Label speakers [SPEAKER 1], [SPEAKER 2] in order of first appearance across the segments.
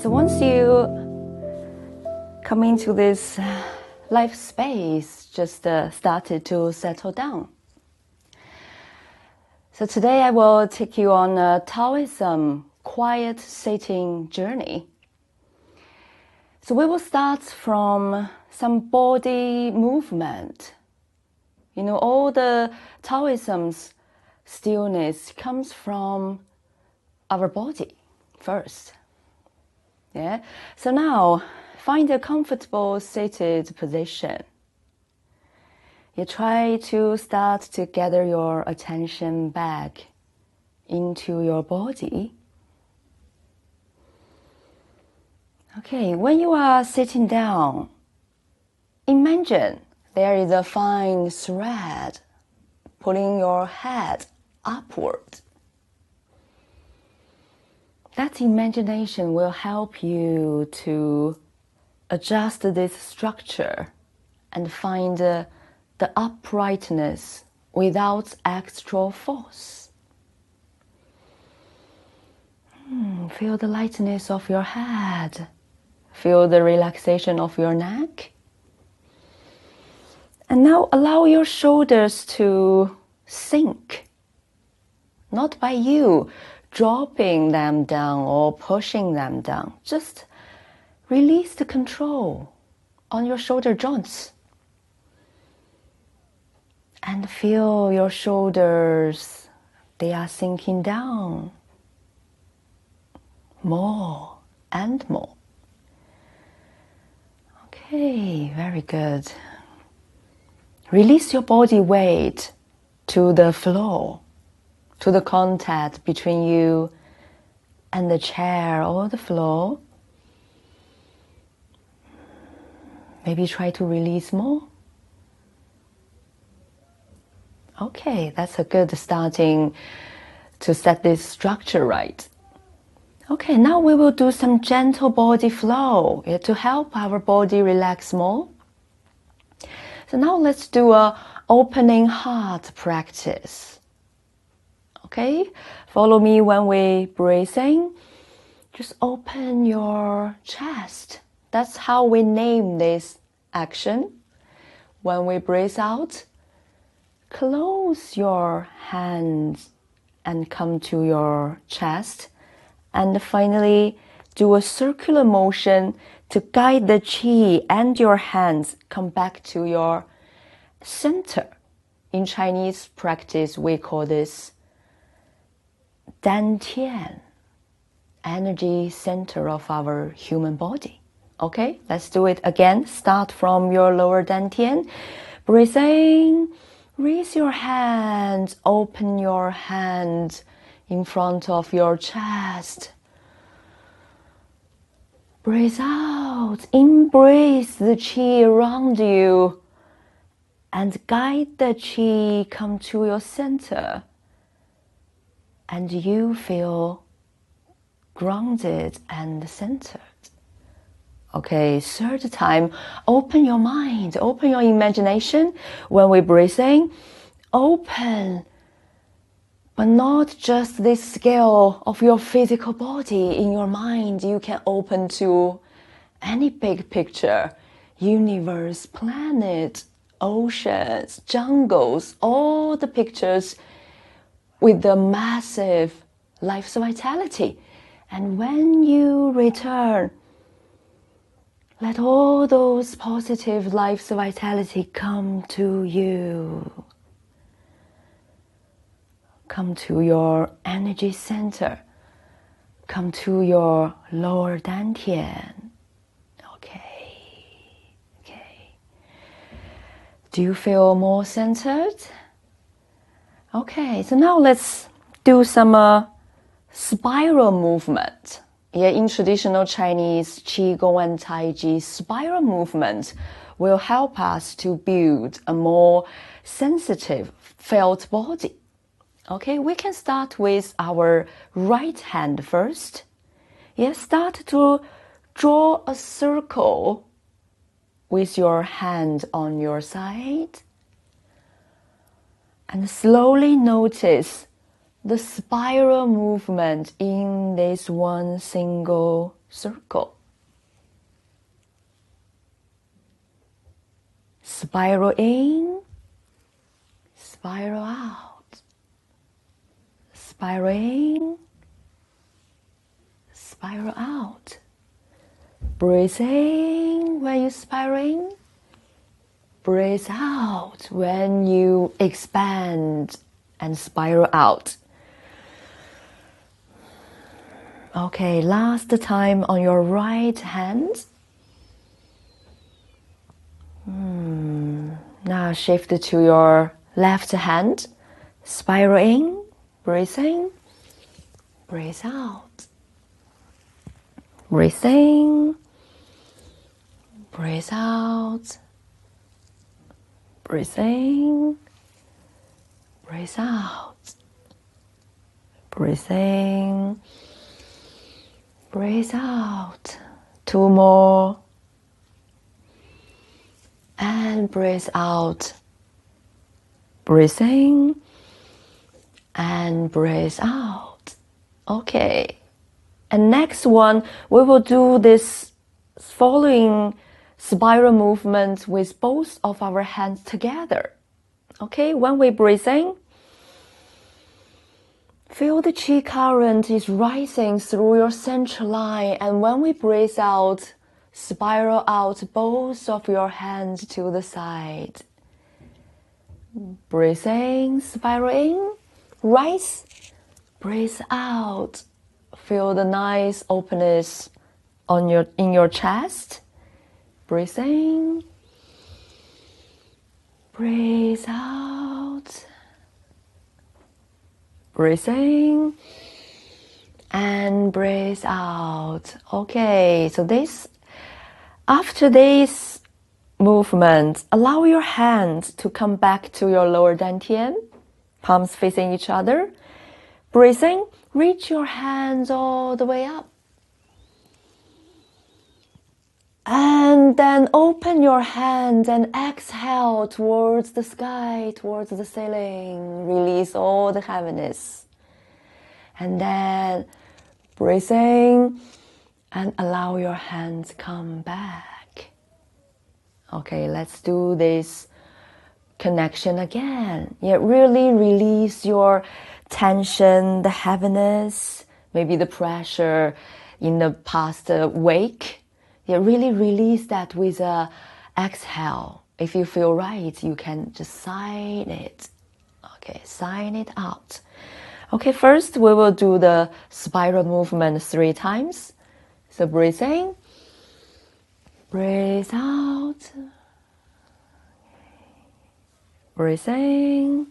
[SPEAKER 1] So once you come into this life space, just started to settle down. So today I will take you on a Taoism quiet sitting journey. So we will start from some body movement. You know, all the Taoism's stillness comes from our body first. Yeah. So now find a comfortable seated position. You try to start to gather your attention back into your body. Okay, when you are sitting down, imagine there is a fine thread pulling your head upward. That imagination will help you to adjust this structure and find the uprightness without extra force. Feel the lightness of your head. Feel the relaxation of your neck. And now allow your shoulders to sink, not by you dropping them down or pushing them down. Just release the control on your shoulder joints. And feel your shoulders, they are sinking down more and more. Okay, very good. Release your body weight to the floor, to the contact between you and the chair or the floor. Maybe try to release more. Okay, that's a good starting to set this structure right. Okay, now we will do some gentle body flow to help our body relax more. So now let's do a opening heart practice. Okay, follow me when we breathe in. Just open your chest. That's how we name this action. When we breathe out, close your hands and come to your chest. And finally, do a circular motion to guide the qi and your hands come back to your center. In Chinese practice, we call this dantian, energy center of our human body. Okay, let's do it again. Start from your lower dantian. Breathe in, raise your hands, open your hands in front of your chest. Breathe out, embrace the qi around you and guide the qi come to your center. And you feel grounded and centered. Okay, third time, open your mind, open your imagination. When we breathe in, open, but not just this scale of your physical body. In your mind, you can open to any big picture, universe, planet, oceans, jungles, all the pictures with the massive life's vitality. And when you return, let all those positive life's vitality come to you. Come to your energy center. Come to your lower dantian. Okay. Do you feel more centered? Okay, so now let's do some spiral movement. Yeah, in traditional Chinese Qigong and Tai Chi, spiral movement will help us to build a more sensitive, felt body. Okay, we can start with our right hand first. Yeah, start to draw a circle with your hand on your side. And slowly notice the spiral movement in this one single circle. Spiral in, spiral out. Spiral in, spiral out. Breathe in when you spiral in. Breathe out when you expand and spiral out. Okay, last time on your right hand. Now shift to your left hand. Spiral in, breathe in, breathe out. Breathe in, breathe out. Breathe in, breathe out. Breathe in, breathe out. 2 more. And breathe out. Breathe in and breathe out. Okay. And next one, we will do this following spiral movement with both of our hands together. Okay, when we breathe in, feel the chi current is rising through your central line, and when we breathe out, spiral out both of your hands to the side. Breathe in, spiral in, rise. Breathe out. Feel the nice openness in your chest. Breathe in. Breathe out. Breathe in. And breathe out. Okay, so after this movement, allow your hands to come back to your lower dantian, palms facing each other. Breathe in, reach your hands all the way up. And then open your hands and exhale towards the sky, towards the ceiling. Release all the heaviness. And then breathe in and allow your hands come back. Okay, let's do this connection again. Yeah, really release your tension, the heaviness, maybe the pressure in the past week. Yeah, really release that with a exhale. If you feel right, you can just sign it. Okay, sign it out. Okay, first we will do the spiral movement 3 times. So breathe in, breathe out. Breathe in,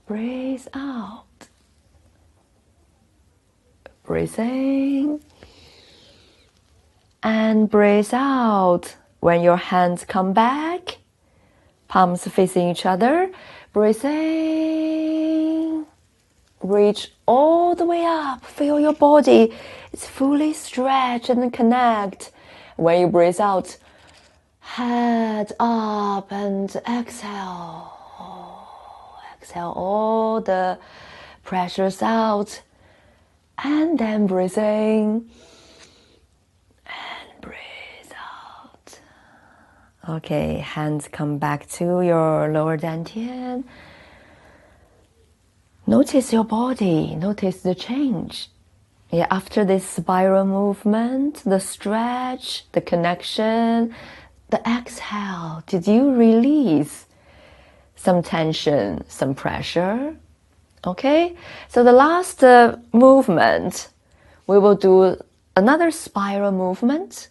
[SPEAKER 1] breathe out. Breathe in and breathe out. When your hands come back, palms facing each other, breathe in. Reach all the way up. Feel your body is fully stretched and connect. When you breathe out, head up and exhale. Exhale all the pressures out. And then breathe in. And breathe out. Okay, hands come back to your lower dantian. Notice your body. Notice the change. Yeah, after this spiral movement, the stretch, the connection, the exhale, did you release some tension, some pressure? Okay, so the last movement, we will do another spiral movement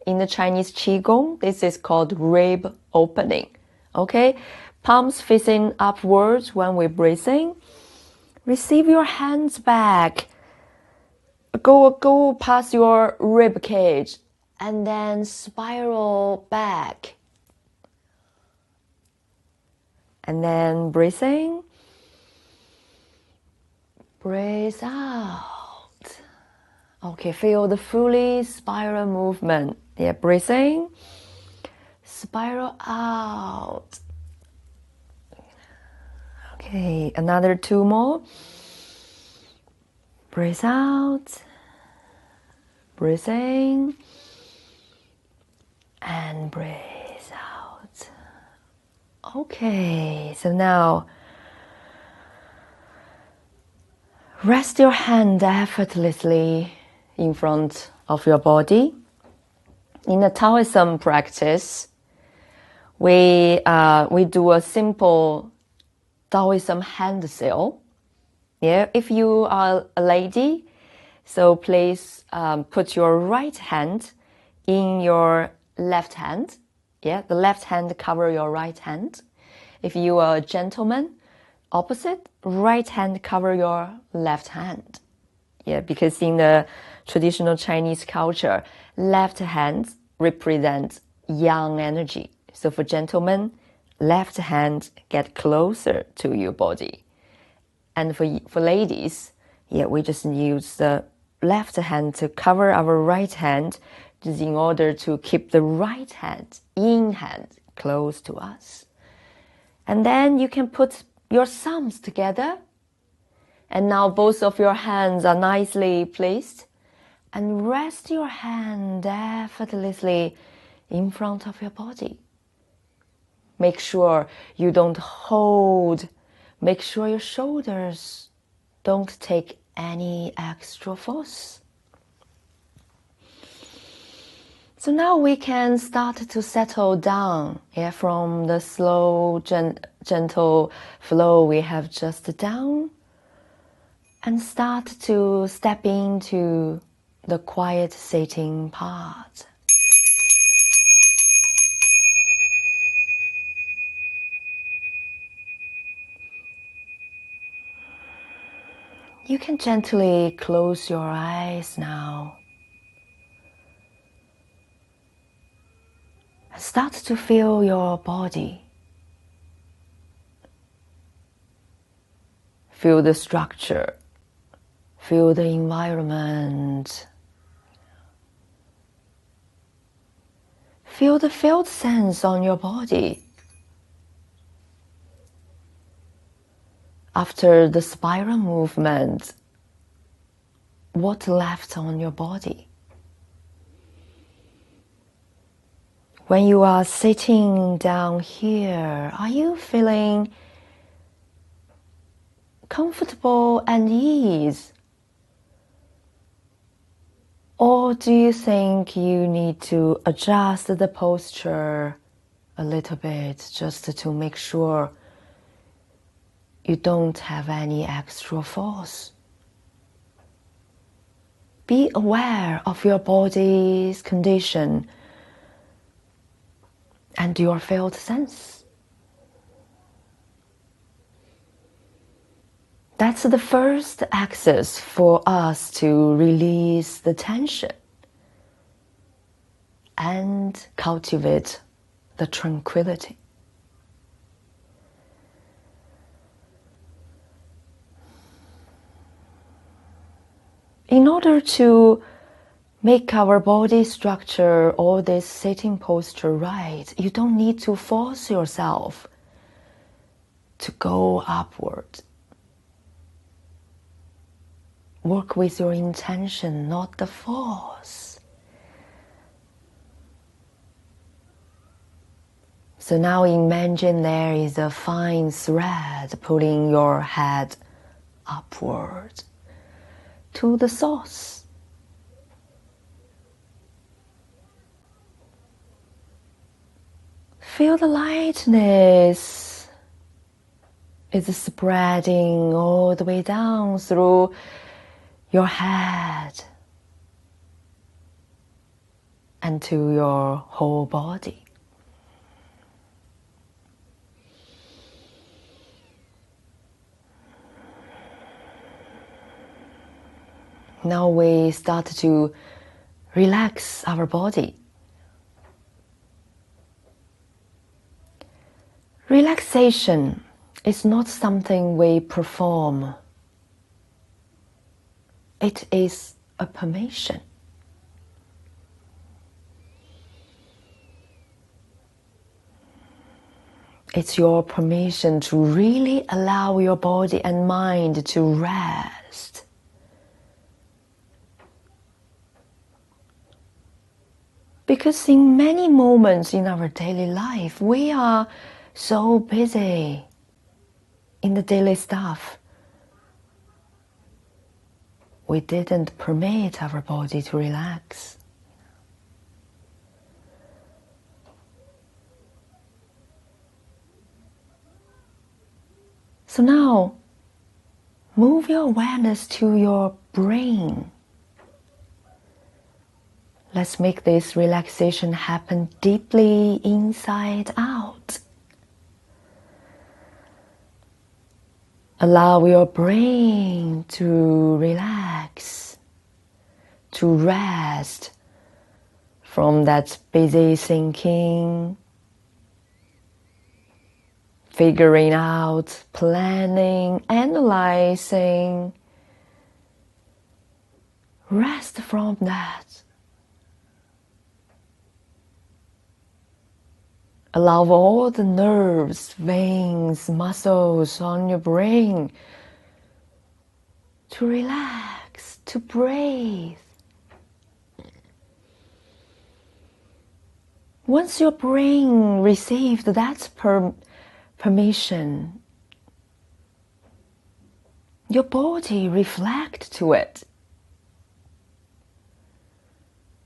[SPEAKER 1] in the Chinese Qigong. This is called rib opening. Okay, palms facing upwards when we're breathing. Receive your hands back. Go past your rib cage and then spiral back. And then breathe in. Breathe out. Okay, feel the fully spiral movement. Yeah, breathe in. Spiral out. Okay, another 2 more. Breathe out. Breathe in and breathe out. Okay, so now rest your hand effortlessly in front of your body. In the Taoism practice, we do a simple Taoism hand seal. Yeah, if you are a lady, so please put your right hand in your left hand. Yeah, the left hand cover your right hand. If you are a gentleman, opposite, right hand cover your left hand. Yeah, because in the traditional Chinese culture, left hand represents yang energy. So for gentlemen, left hand get closer to your body. And for ladies, yeah, we just use the left hand to cover our right hand, just in order to keep the right hand, yin hand, close to us. And then you can put your thumbs together. And now both of your hands are nicely placed. And rest your hand effortlessly in front of your body. Make sure you don't hold. Make sure your shoulders don't take any extra force. So now we can start to settle down, yeah, from the slow, gentle flow we have just done, and start to step into the quiet sitting part. You can gently close your eyes now. Start to feel your body. Feel the structure. Feel the environment. Feel the felt sense on your body. After the spiral movement, what left on your body? When you are sitting down here, are you feeling comfortable and ease? Or do you think you need to adjust the posture a little bit just to make sure you don't have any extra force? Be aware of your body's condition and your felt sense. That's the first access for us to release the tension and cultivate the tranquility. In order to make our body structure or this sitting posture right, you don't need to force yourself to go upward. Work with your intention, not the force. So now imagine there is a fine thread pulling your head upward to the source. Feel the lightness is spreading all the way down through your head and to your whole body. Now we start to relax our body. Relaxation is not something we perform. It is a permission. It's your permission to really allow your body and mind to rest. Because in many moments in our daily life, we are so busy in the daily stuff. We didn't permit our body to relax. So now, move your awareness to your brain. Let's make this relaxation happen deeply inside out. Allow your brain to relax, to rest from that busy thinking, figuring out, planning, analyzing. Rest from that. Allow all the nerves, veins, muscles on your brain to relax, to breathe. Once your brain received that permission, your body reflects to it.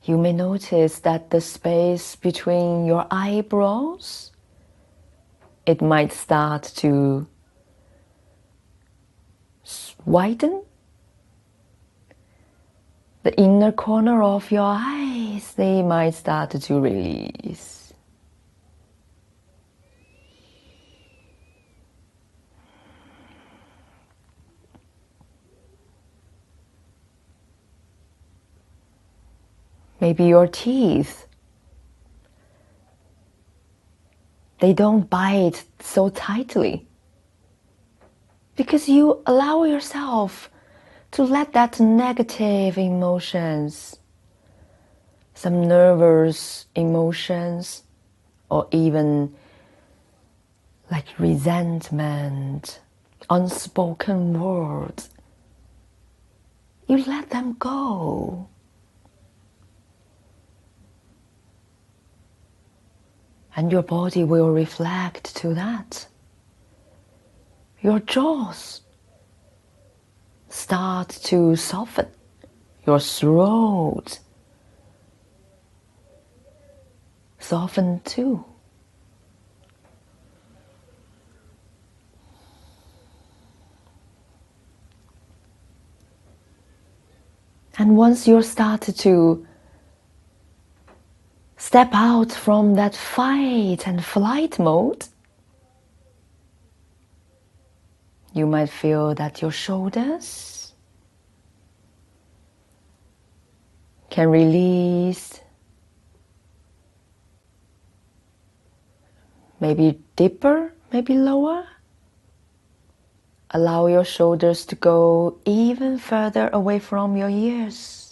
[SPEAKER 1] You may notice that the space between your eyebrows, it might start to widen. The inner corner of your eyes, they might start to release. Maybe your teeth, they don't bite so tightly because you allow yourself to let that negative emotions, some nervous emotions, or even like resentment, unspoken words, you let them go. And your body will reflect to that. Your jaws start to soften. Your throat soften too. And once you start to step out from that fight and flight mode, you might feel that your shoulders can release, maybe deeper, maybe lower. Allow your shoulders to go even further away from your ears.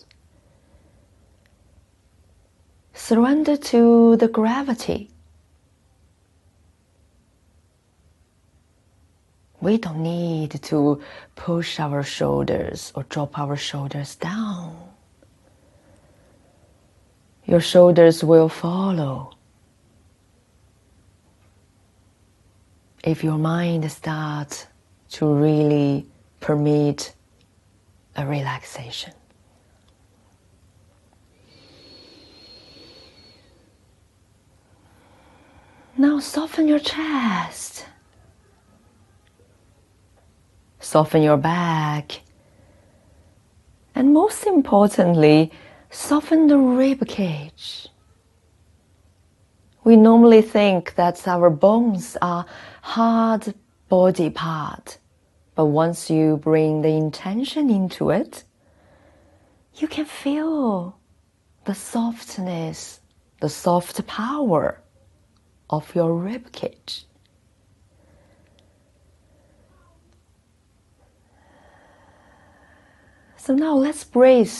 [SPEAKER 1] Surrender to the gravity. We don't need to push our shoulders or drop our shoulders down. Your shoulders will follow if your mind starts to really permit a relaxation. Now soften your chest. Soften your back. And most importantly, soften the rib cage. We normally think that our bones are hard body part, but once you bring the intention into it, you can feel the softness, the soft power of your rib cage. So now let's breathe.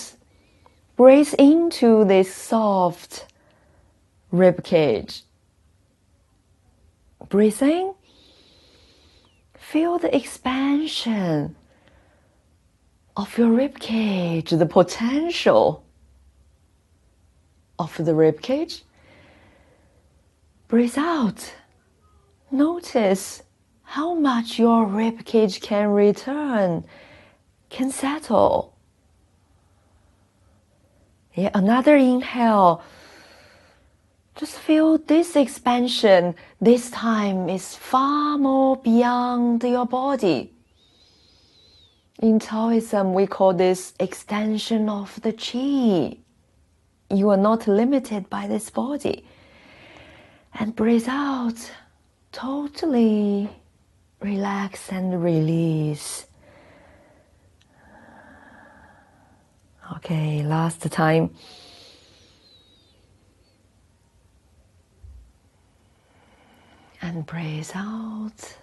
[SPEAKER 1] Breathe into this soft rib cage. Breathe in. Feel the expansion of your rib cage, the potential. of the rib cage. Breathe out. Notice how much your rib cage can return, can settle. Yeah, another inhale. Just feel this expansion. This time is far more beyond your body. In Taoism, we call this extension of the Qi. You are not limited by this body. And breathe out. Totally relax and release. Okay, last time. And breathe out.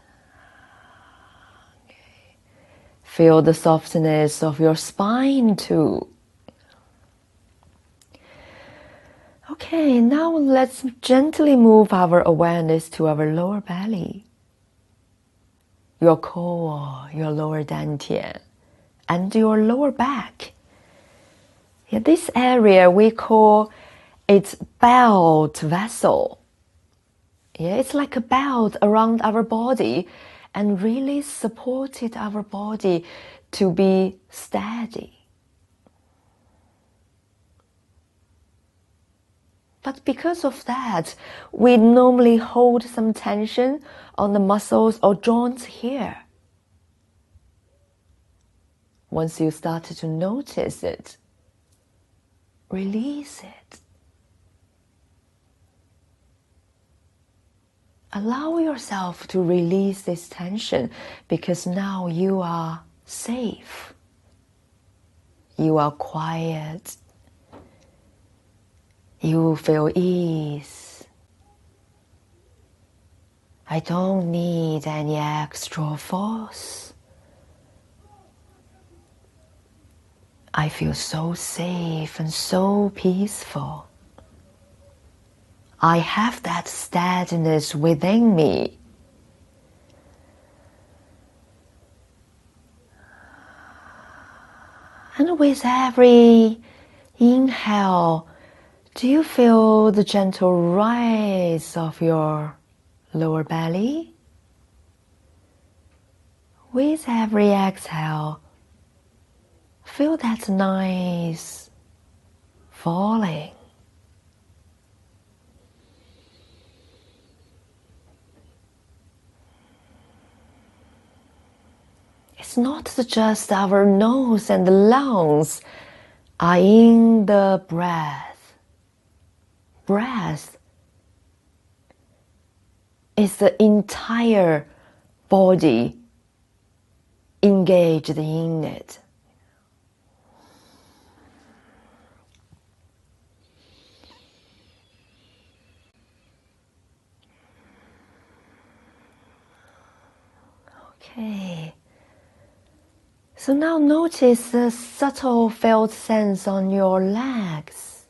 [SPEAKER 1] Okay. Feel the softness of your spine too. Okay, now let's gently move our awareness to our lower belly, your core, your lower dantian, and your lower back. Yeah, this area we call it belt vessel. Yeah, it's like a belt around our body and really supported our body to be steady. But because of that, we normally hold some tension on the muscles or joints here. Once you start to notice it, release it. Allow yourself to release this tension because now you are safe. You are quiet. You feel ease. I don't need any extra force. I feel so safe and so peaceful. I have that steadiness within me. And with every inhale, do you feel the gentle rise of your lower belly? With every exhale, feel that nice falling. It's not just our nose and the lungs are in the breath. Breath is the entire body engaged in it. Okay. So now notice the subtle felt sense on your legs.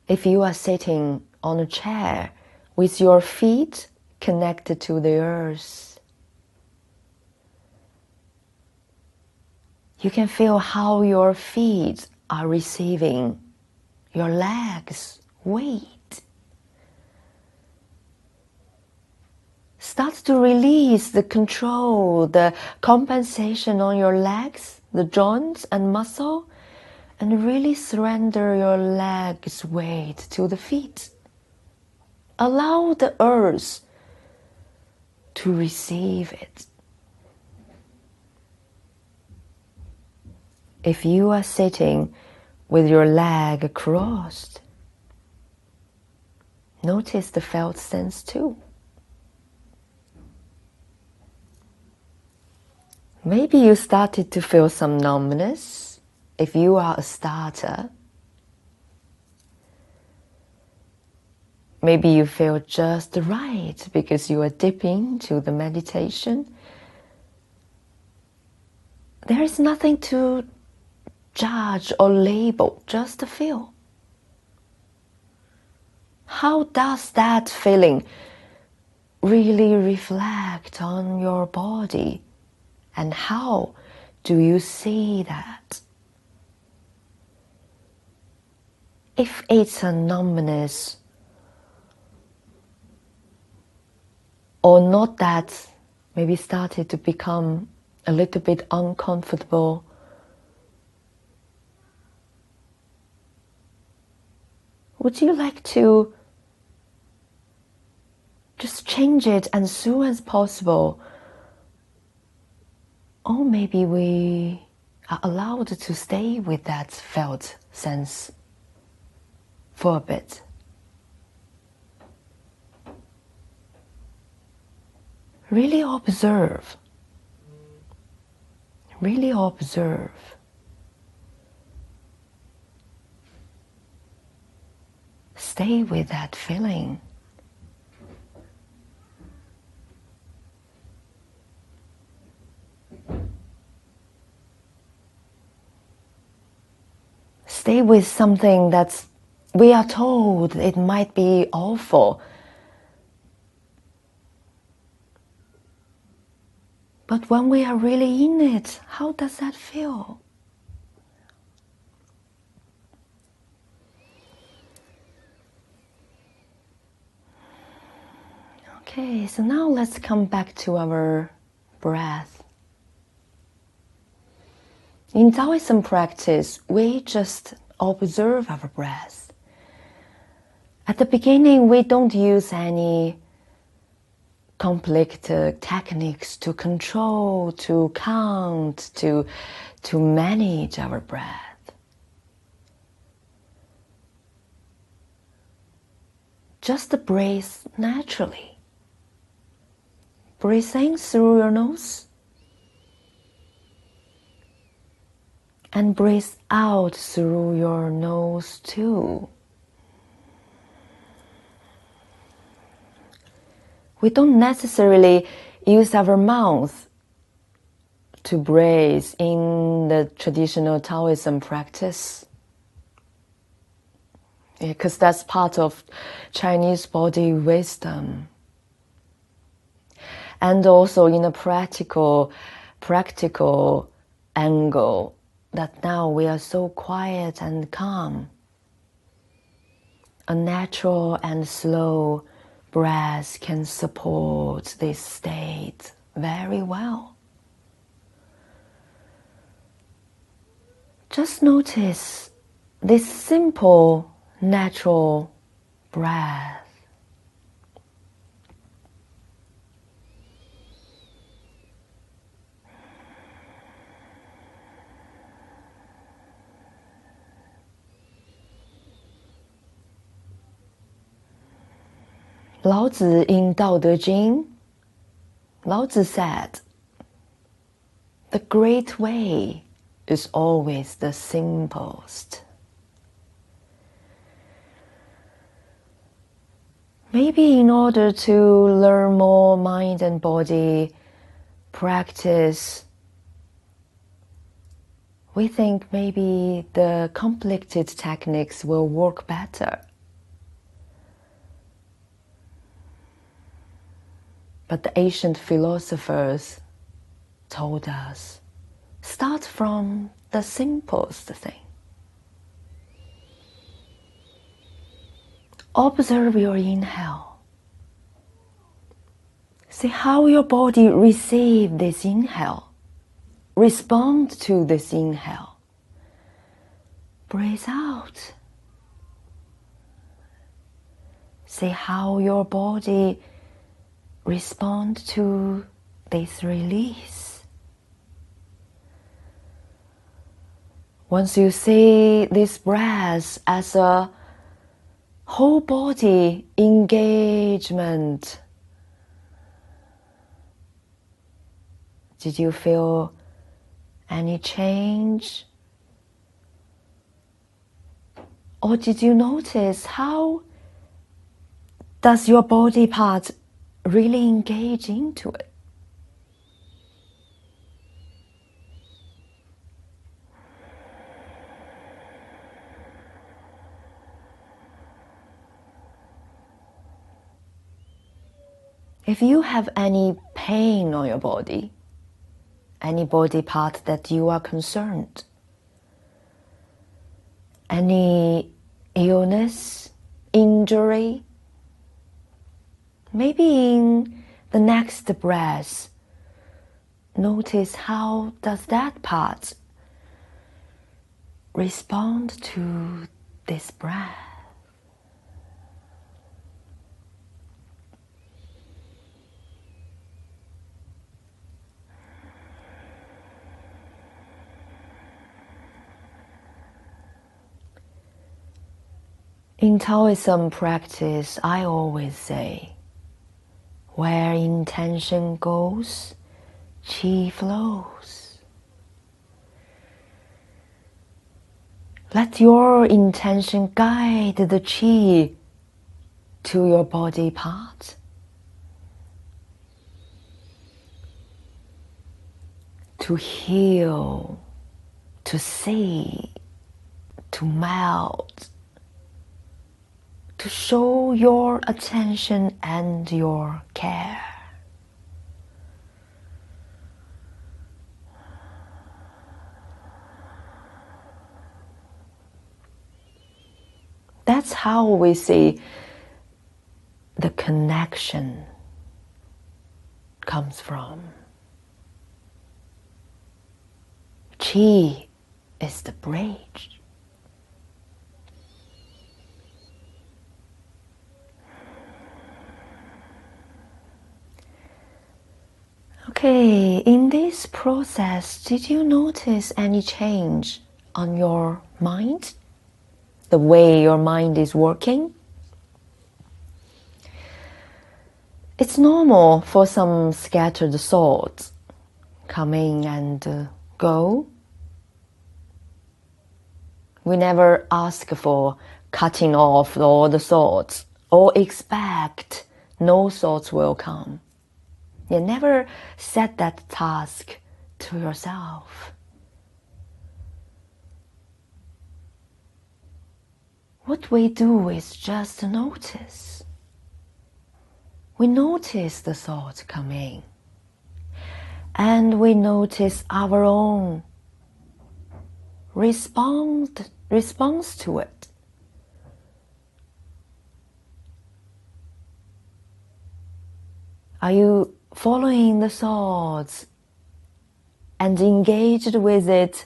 [SPEAKER 1] If you are sitting on a chair with your feet connected to the earth, you can feel how your feet are receiving your legs' weight. Start to release the control, the compensation on your legs, the joints and muscle, and really surrender your legs' weight to the feet. Allow the earth to receive it. If you are sitting with your leg crossed, notice the felt sense too. Maybe you started to feel some numbness if you are a starter. Maybe you feel just right because you are deep into the meditation. There is nothing to judge or label, just feel. How does that feeling really reflect on your body? And how do you see that? if it's a numbness or not, that maybe started to become a little bit uncomfortable, would you like to just change it as soon as possible? Or maybe we are allowed to stay with that felt sense for a bit. Really observe. Really observe. Stay with that feeling. Stay with something that we are told it might be awful. But when we are really in it, how does that feel? Okay, so now let's come back to our breath. In Taoism practice, we just observe our breath. At the beginning, we don't use any complicated techniques to control, to count, to manage our breath. Just breathe naturally. Breathe in through your nose and breathe out through your nose too. We don't necessarily use our mouth to breathe in the traditional Taoism practice, because that's part of Chinese body wisdom. And also in a practical angle, that now we are so quiet and calm. A natural and slow breath can support this state very well. Just notice this simple, natural breath. Lao Tzu in Tao Te Ching, Lao Tzu said, "The great way is always the simplest." Maybe in order to learn more mind and body practice, we think maybe the complicated techniques will work better. But the ancient philosophers told us, start from the simplest thing. Observe your inhale. See how your body receives this inhale. Respond to this inhale. Breathe out. See how your body responds to this release. Once you see this breath as a whole body engagement, did you feel any change? Or did you notice how does your body part really engage into it? If you have any pain on your body, any body part that you are concerned, any illness, injury. Maybe in the next breath, notice how does that part respond to this breath. In Taoism practice, I always say, where intention goes, Qi flows. Let your intention guide the Qi to your body part. To heal, to see, to melt, to show your attention and your care. That's how we see the connection comes from. Qi is the bridge. Okay, in this process, did you notice any change on your mind? The way your mind is working? It's normal for some scattered thoughts come in and go. We never ask for cutting off all the thoughts or expect no thoughts will come. You never set that task to yourself. What we do is just notice. We notice the thoughts come in, and we notice our own response to it. Are you following the thoughts and engaged with it?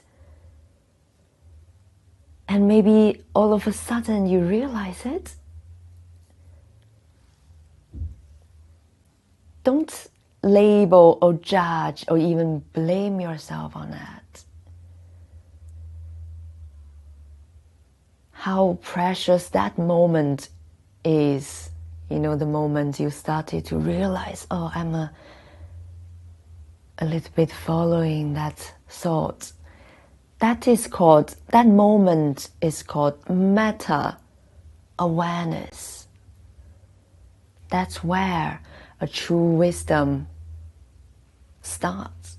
[SPEAKER 1] And maybe all of a sudden you realize it? Don't label or judge or even blame yourself on that. How precious that moment is. You know, the moment you started to realize, oh, I'm a little bit following that thought. That moment is called meta awareness. That's where a true wisdom starts.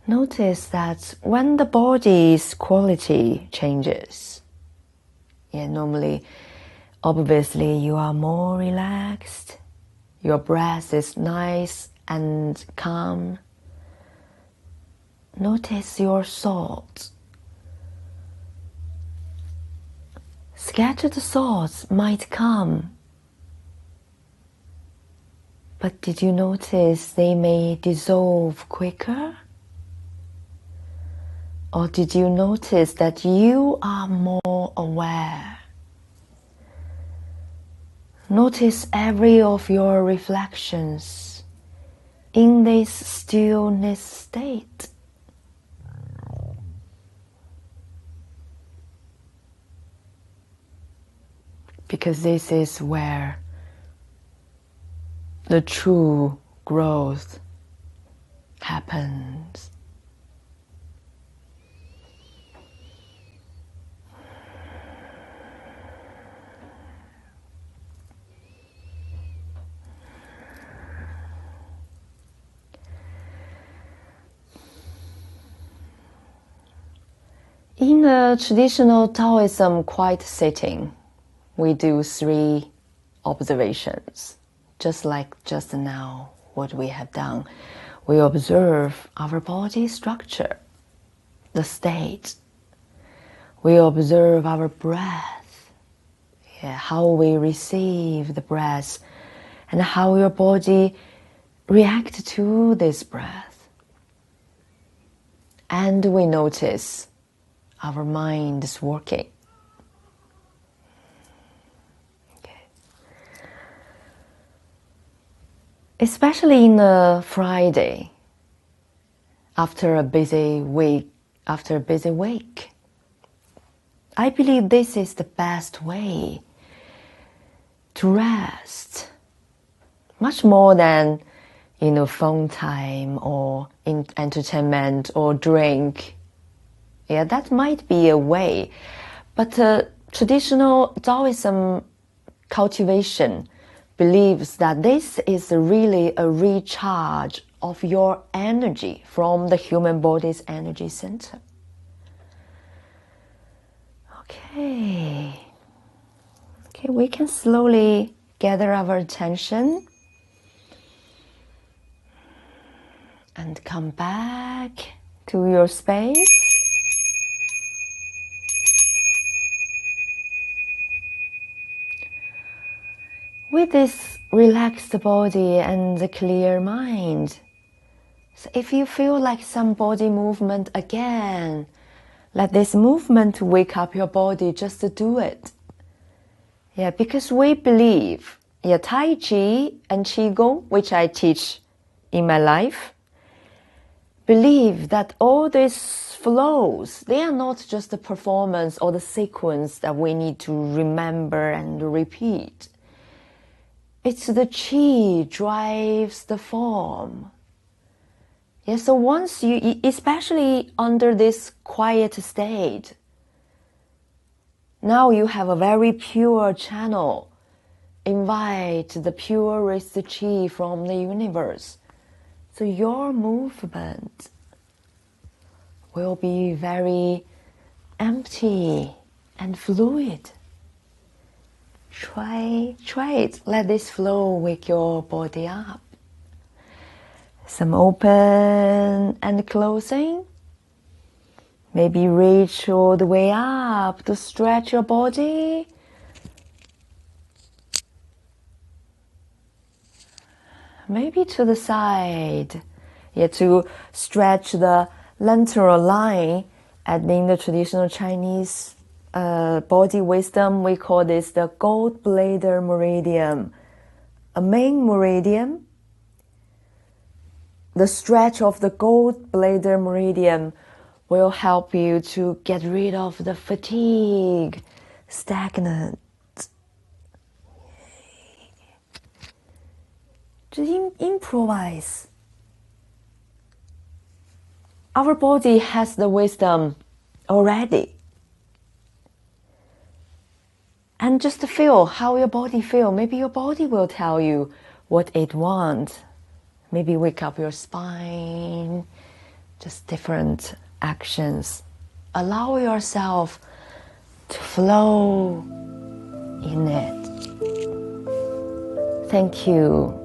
[SPEAKER 1] Notice that when the body's quality changes, normally, obviously, you are more relaxed, your breath is nice and calm. Notice your thoughts. Scattered thoughts might come, but did you notice they may dissolve quicker? Or did you notice that you are more aware? Notice every of your reflections in this stillness state. Because this is where the true growth happens. In a traditional Taoism quiet sitting, we do 3 observations, just like just now what we have done. We observe our body structure, the state. We observe our breath, how we receive the breath, and how your body reacts to this breath. And we notice our mind is working. Especially in a Friday, after a busy week, I believe this is the best way to rest, much more than phone time or entertainment or drink. Yeah, that might be a way, but traditional Taoism cultivation believes that this is really a recharge of your energy from the human body's energy center. Okay, we can slowly gather our attention and come back to your space. With this relaxed body and a clear mind. So if you feel like some body movement again, let this movement wake up your body, just to do it. Yeah, because we believe, Tai Chi and Qigong, which I teach in my life, believe that all these flows, they are not just the performance or the sequence that we need to remember and repeat. It's the Qi drives the form. Yeah, so once you, especially under this quiet state, now you have a very pure channel. Invite the purest Qi from the universe. So your movement will be very empty and fluid. Try it. Let this flow wake your body up. Some open and closing. Maybe reach all the way up to stretch your body. Maybe to the side. To stretch the lateral line. And in the traditional Chinese body wisdom, we call this the gold bladder meridian. A main meridian. The stretch of the gold bladder meridian will help you to get rid of the fatigue, stagnant. Just improvise. Our body has the wisdom already. And just feel how your body feels. Maybe your body will tell you what it wants. Maybe wake up your spine. Just different actions. Allow yourself to flow in it. Thank you.